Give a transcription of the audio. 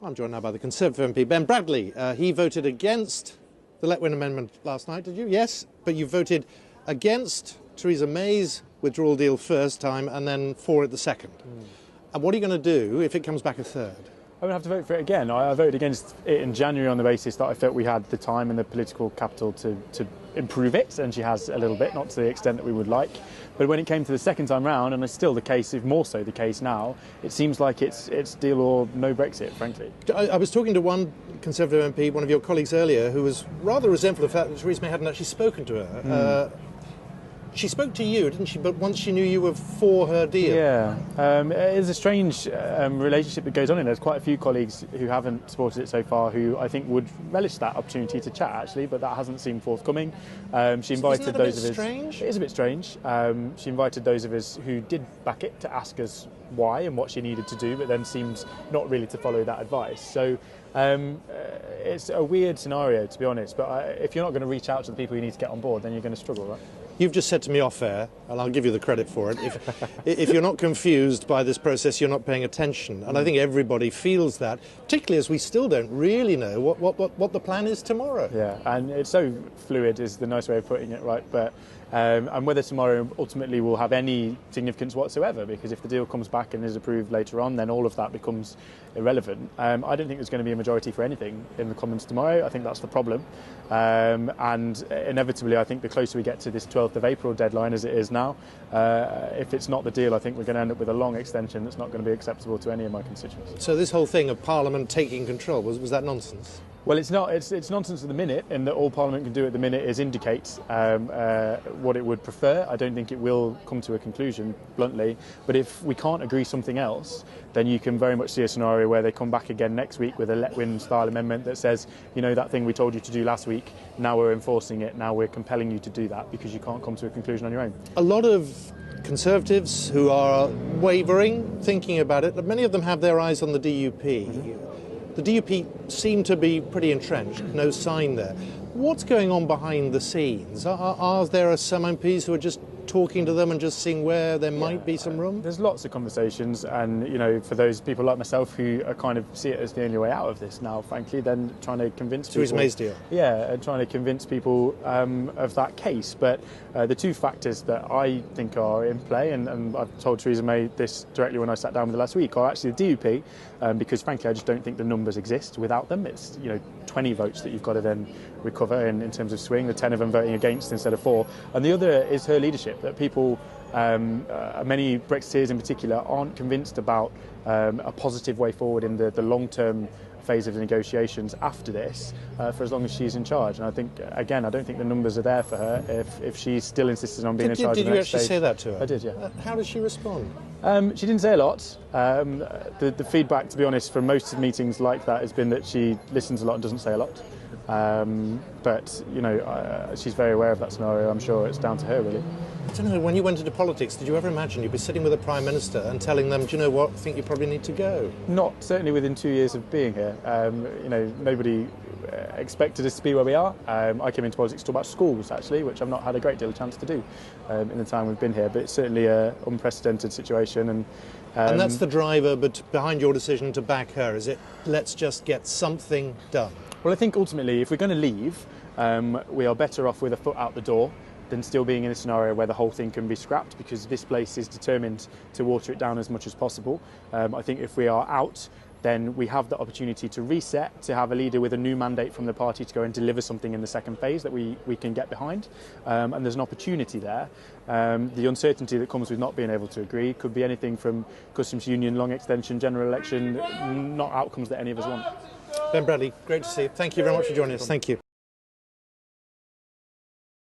I'm joined now by the Conservative MP, Ben Bradley. He voted against the Letwin Amendment last night, did you? Yes, but you voted against Theresa May's withdrawal deal first time and then for it the second. And what are you going to do if it comes back a third? I'm going to have to vote for it again. I voted against it in January on the basis that I felt we had the time and the political capital to improve it, and she has a little bit, not to the extent that we would like. But when it came to the second time round, and it's still the case, if more so the case now, it seems like it's deal or no Brexit, frankly. I was talking to one Conservative MP, one of your colleagues earlier, who was rather resentful of the fact that Theresa May hadn't actually spoken to her. She spoke to you, didn't she? But once she knew you were for her deal. Yeah, it is a strange relationship that goes on in there. There's quite a few colleagues who haven't supported it so far who I think would relish that opportunity to chat, actually, but that hasn't seemed forthcoming. She invited those of us... Strange? It is a bit strange. She invited those of us who did back it to ask us why and what she needed to do, but then seemed not really to follow that advice. So it's a weird scenario, to be honest, but if you're not going to reach out to the people you need to get on board, then you're going to struggle, right? You've just said to me off air, and I'll give you the credit for it, if you're not confused by this process, you're not paying attention. And I think everybody feels that, particularly as we still don't really know what the plan is tomorrow. Yeah, and it's so fluid is the nice way of putting it, right? But and whether tomorrow ultimately will have any significance whatsoever, because if the deal comes back and is approved later on, then all of that becomes irrelevant. I don't think there's going to be a majority for anything in the Commons tomorrow. I think that's the problem. And inevitably, I think the closer we get to this 12th of April deadline, as it is now, if it's not the deal, I think we're going to end up with a long extension that's not going to be acceptable to any of my constituents. So this whole thing of Parliament taking control, was that nonsense? Well, it's not. It's nonsense at the minute, in that all Parliament can do at the minute is indicate what it would prefer. I don't think it will come to a conclusion, bluntly. But if we can't agree something else, then you can very much see a scenario where they come back again next week with a Letwin-style amendment that says, you know, that thing we told you to do last week, now we're enforcing it, now we're compelling you to do that because you can't come to a conclusion on your own. A lot of Conservatives who are wavering, thinking about it, many of them have their eyes on the DUP. The DUP seem to be pretty entrenched, no sign there. What's going on behind the scenes? Are there some MPs who are just talking to them and just seeing where there might be some room? There's lots of conversations, and you know, for those people like myself who are kind of see it as the only way out of this now, frankly, then trying to convince people. Theresa May's deal. Yeah, and trying to convince people of that case. But the two factors that I think are in play, and I've told Theresa May this directly when I sat down with her last week, are actually the DUP, because frankly I just don't think the numbers exist without them. It's 20 votes that you've got to then recover in terms of swing, the 10 of them voting against instead of for. And the other is her leadership, that people, many Brexiteers in particular, aren't convinced about a positive way forward in the long-term phase of the negotiations after this for as long as she's in charge. And I think, again, I don't think the numbers are there for her if she's still insisting on being in charge of the next stage. Did you actually say that to her? I did, yeah. How did she respond? She didn't say a lot. The feedback, to be honest, from most of meetings like that has been that she listens a lot and doesn't say a lot. But, you know, she's very aware of that scenario. I'm sure it's down to her, really. I don't know, when you went into politics, did you ever imagine you'd be sitting with a Prime Minister and telling them, do you know what, I think you probably need to go? Not certainly within 2 years of being here. You know, nobody expected us to be where we are. I came into politics to talk about schools, actually, which I've not had a great deal of chance to do in the time we've been here. But it's certainly an unprecedented situation. And that's the driver behind your decision to back her, is it? Let's just get something done. Well, I think ultimately, if we're going to leave, we are better off with a foot out the door than still being in a scenario where the whole thing can be scrapped, because this place is determined to water it down as much as possible. I think if we are out, then we have the opportunity to reset, to have a leader with a new mandate from the party to go and deliver something in the second phase that we can get behind. And there's an opportunity there. The uncertainty that comes with not being able to agree could be anything from customs union, long extension, general election, not outcomes that any of us want. Ben Bradley, great to see you. Thank you very much for joining us. Thank you.